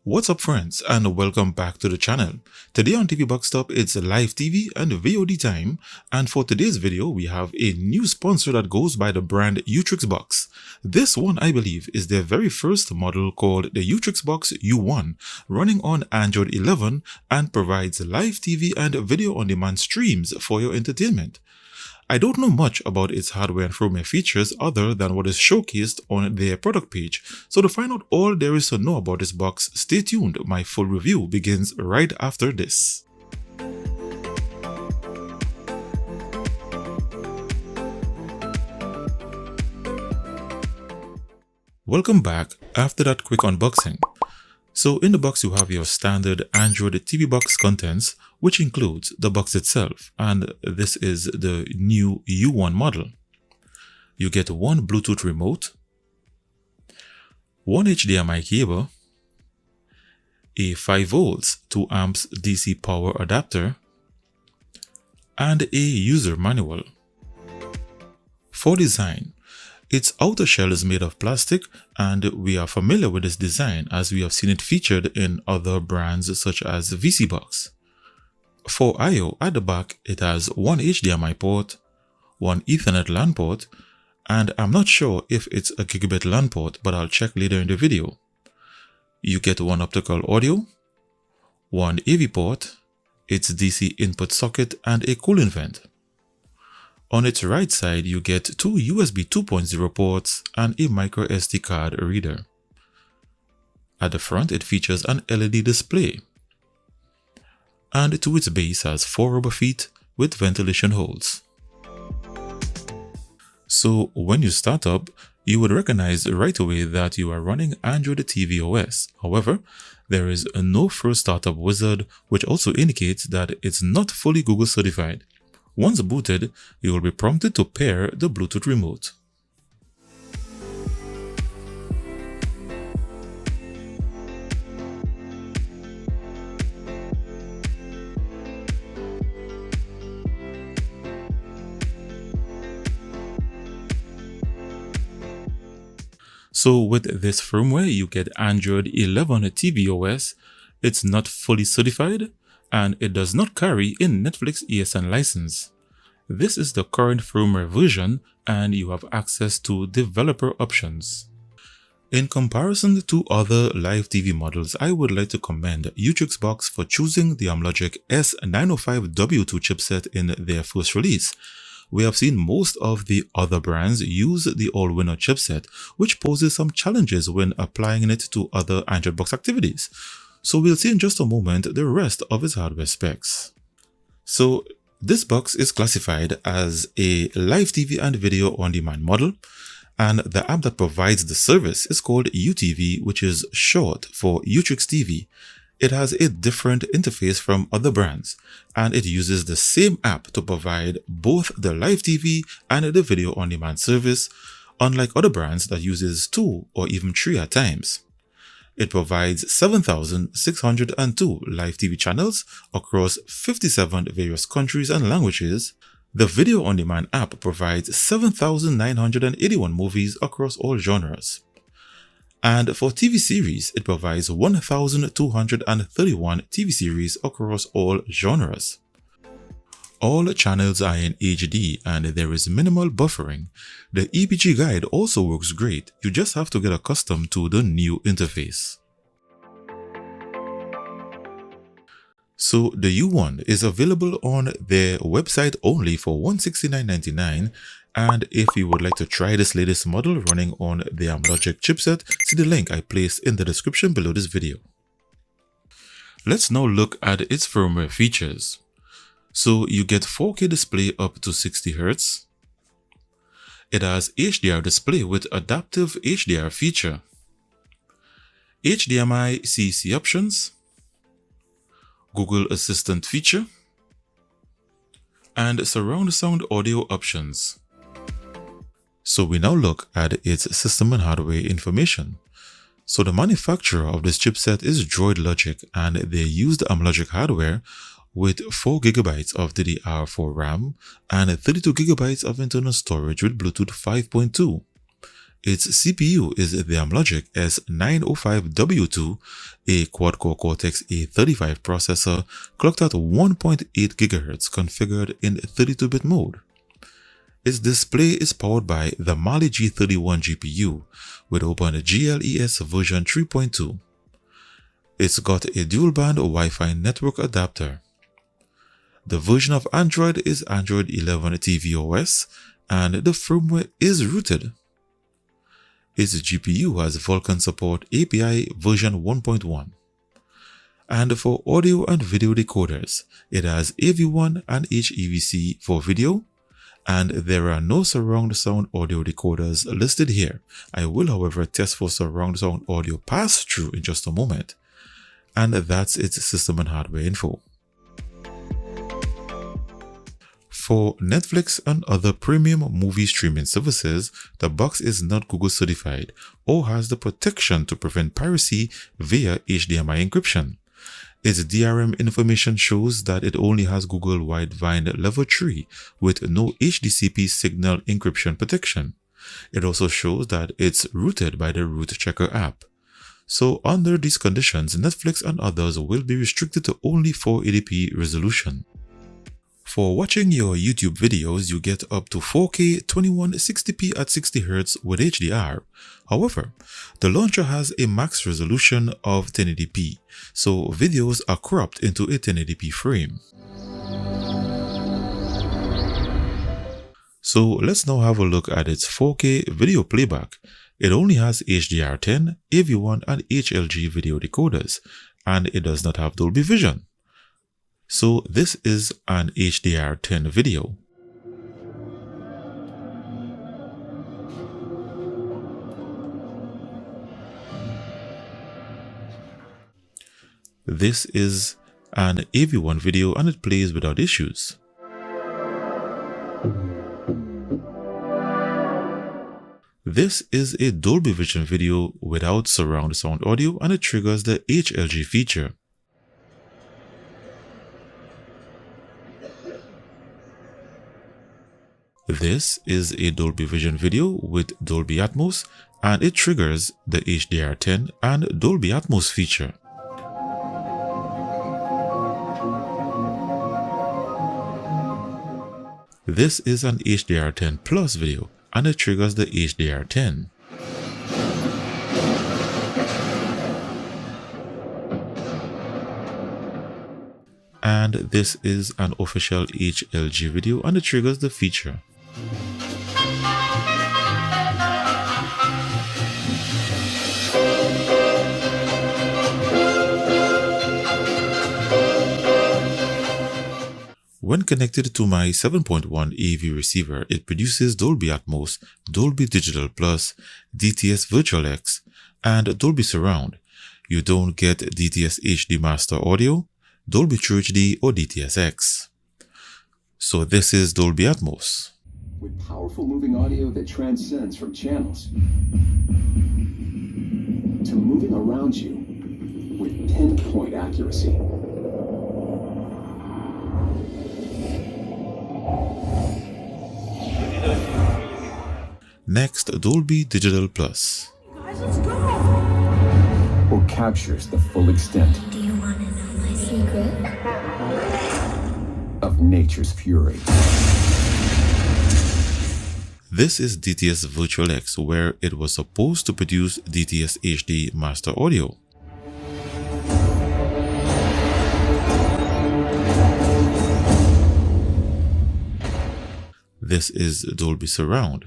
What's up friends, and welcome back to the channel. Today on TV Box Top it's live TV and VOD time, and for today's video we have a new sponsor that goes by the brand Utrixbox. This one I believe is their very first model called the Utrixbox U1, running on Android 11 and provides live TV and video on demand streams for your entertainment. I don't know much about its hardware and firmware features other than what is showcased on their product page, so to find out all there is to know about this box, stay tuned, my full review begins right after this. Welcome back after that quick unboxing. So in the box you have your standard Android TV box contents, which includes the box itself, and this is the new U1 model. You get one Bluetooth remote, one HDMI cable, a 5V 2 amps DC power adapter, and a user manual. For design, its outer shell is made of plastic, and we are familiar with this design as we have seen it featured in other brands such as VCBox. For I/O, at the back it has one HDMI port, one Ethernet LAN port, and I'm not sure if it's a gigabit LAN port, but I'll check later in the video. You get one optical audio, one AV port, its DC input socket, and a cooling vent. On its right side you get two USB 2.0 ports and a micro SD card reader. At the front it features an LED display, and to its base has 4 rubber feet with ventilation holes. So when you start up, you would recognize right away that you are running Android TV OS. However, there is no first startup wizard, which also indicates that it's not fully Google certified. Once booted, you will be prompted to pair the Bluetooth remote. So with this firmware, you get Android 11 TV OS. It's not fully certified, and it does not carry a Netflix ESN license. This is the current firmware version, and you have access to developer options. In comparison to other live TV models, I would like to commend Utrixbox for choosing the Amlogic S905W2 chipset in their first release. We have seen most of the other brands use the all-winner chipset, which poses some challenges when applying it to other Android box activities. So we'll see in just a moment the rest of its hardware specs. So this box is classified as a live TV and video on-demand model, and the app that provides the service is called UTV, which is short for Utrix TV. It has a different interface from other brands, and it uses the same app to provide both the live TV and the video on-demand service, unlike other brands that uses 2 or even 3 at times. It provides 7,602 live TV channels across 57 various countries and languages. The video on-demand app provides 7,981 movies across all genres. And for TV series, it provides 1,231 TV series across all genres. All channels are in HD and there is minimal buffering. The EPG guide also works great, you just have to get accustomed to the new interface. So the U1 is available on their website only for $169.99, and if you would like to try this latest model running on the Amlogic chipset, see the link I placed in the description below this video. Let's now look at its firmware features. So you get 4K display up to 60Hz. It has HDR display with adaptive HDR feature, HDMI CC options, Google Assistant feature, and surround sound audio options. So we now look at its system and hardware information. So the manufacturer of this chipset is Droid Logic, and they used Amlogic hardware with 4GB of DDR4 RAM and 32GB of internal storage with Bluetooth 5.2. Its CPU is the Amlogic S905W2, a quad-core Cortex-A35 processor clocked at 1.8 GHz configured in 32-bit mode. Its display is powered by the Mali G31 GPU with OpenGLES version 3.2. It's got a dual-band Wi-Fi network adapter. The version of Android is Android 11 tvOS, and the firmware is rooted. Its GPU has Vulkan support API version 1.1. And for audio and video decoders, it has AV1 and HEVC for video, and there are no surround sound audio decoders listed here. I will, however, test for surround sound audio pass-through in just a moment. And that's its system and hardware info. For Netflix and other premium movie streaming services, the box is not Google certified or has the protection to prevent piracy via HDMI encryption. Its DRM information shows that it only has Google Widevine Level 3 with no HDCP signal encryption protection. It also shows that it's rooted by the Root Checker app. So under these conditions, Netflix and others will be restricted to only 480p resolution. For watching your YouTube videos, you get up to 4K 2160p at 60Hz with HDR. However, the launcher has a max resolution of 1080p, so videos are cropped into a 1080p frame. So let's now have a look at its 4K video playback. It only has HDR10, AV1 and HLG video decoders, and it does not have Dolby Vision. So this is an HDR10 video. This is an AV1 video and it plays without issues. This is a Dolby Vision video without surround sound audio and it triggers the HLG feature. This is a Dolby Vision video with Dolby Atmos and it triggers the HDR10 and Dolby Atmos feature. This is an HDR10 Plus video and it triggers the HDR10. And this is an official HLG video and it triggers the feature. When connected to my 7.1 AV receiver, it produces Dolby Atmos, Dolby Digital Plus, DTS Virtual X, and Dolby Surround. You don't get DTS HD Master Audio, Dolby True HD, or DTS X. So this is Dolby Atmos. With powerful moving audio that transcends from channels to moving around you with pinpoint accuracy. Next, Dolby Digital Plus. Guys, let's go! Or captures the full extent Do you want to know my secret? of nature's fury. This is DTS Virtual X, where it was supposed to produce DTS HD Master Audio. This is Dolby Surround.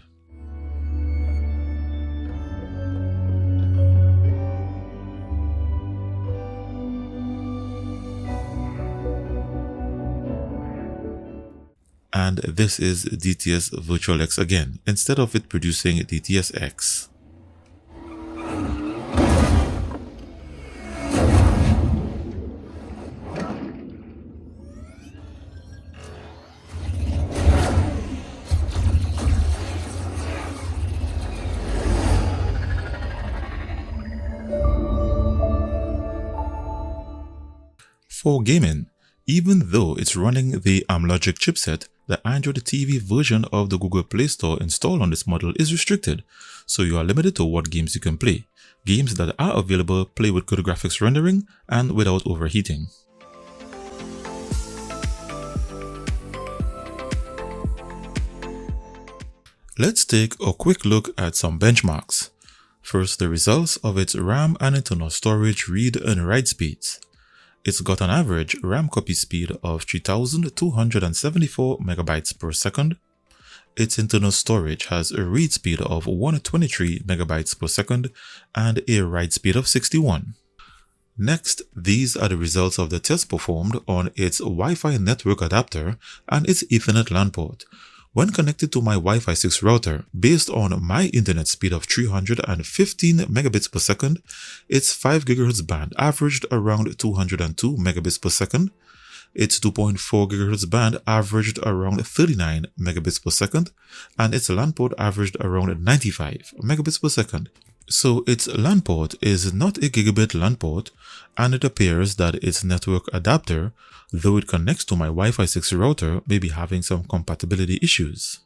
And this is DTS Virtual X again, instead of it producing DTS X. For gaming, Even though it's running the Amlogic chipset, the Android TV version of the Google Play Store installed on this model is restricted, so you are limited to what games you can play. Games that are available play with good graphics rendering and without overheating. Let's take a quick look at some benchmarks. First, the results of its RAM and internal storage read and write speeds. It's got an average RAM copy speed of 3274 megabytes per second. Its internal storage has a read speed of 123 megabytes per second and a write speed of 61. Next, these are the results of the test performed on its Wi-Fi network adapter and its Ethernet LAN port. When connected to my Wi-Fi 6 router, based on my internet speed of 315 megabits per second, its 5 GHz band averaged around 202 megabits per second, its 2.4 GHz band averaged around 39 megabits per second, and its LAN port averaged around 95 megabits per second. So its LAN port is not a gigabit LAN port, and it appears that its network adapter, though it connects to my Wi-Fi 6 router, may be having some compatibility issues.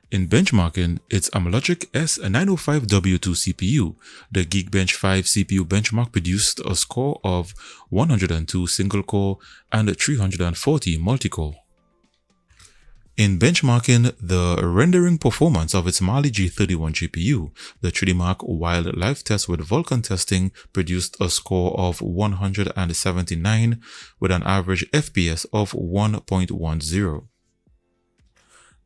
In benchmarking, its Amlogic S905W2 CPU, the Geekbench 5 CPU benchmark produced a score of 102 single-core and 340 multi-core. In benchmarking the rendering performance of its Mali G31 GPU, the Trademark Wildlife Test with Vulkan testing produced a score of 179 with an average FPS of 1.10.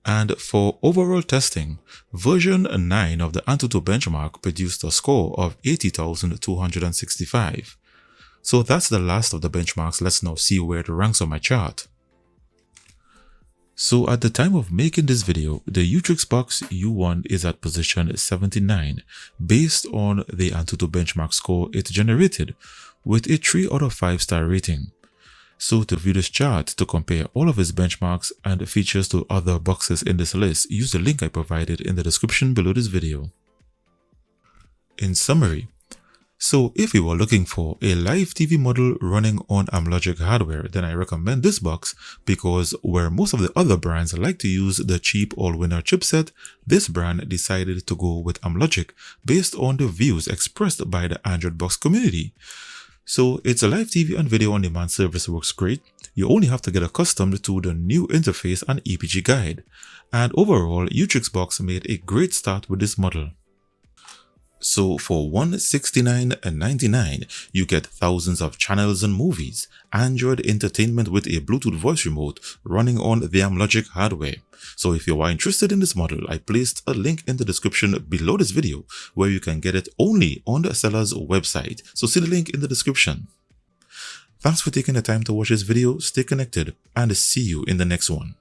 And for overall testing, version 9 of the Antutu benchmark produced a score of 80,265. So that's the last of the benchmarks. Let's now see where it ranks on my chart. So at the time of making this video, the Utrixbox U1 is at position 79 based on the Antutu benchmark score it generated with a 3 out of 5 star rating. So to view this chart to compare all of its benchmarks and features to other boxes in this list, use the link I provided in the description below this video. In summary, so if you are looking for a live TV model running on Amlogic hardware, then I recommend this box because where most of the other brands like to use the cheap all-winner chipset, this brand decided to go with Amlogic based on the views expressed by the Android box community. So its a live TV and video on demand service works great. You only have to get accustomed to the new interface and EPG guide. And overall, Utrixbox made a great start with this model. So for $169.99, you get thousands of channels and movies, Android entertainment with a Bluetooth voice remote running on the Amlogic hardware. So if you are interested in this model, I placed a link in the description below this video where you can get it only on the seller's website. So see the link in the description. Thanks for taking the time to watch this video, stay connected, and see you in the next one.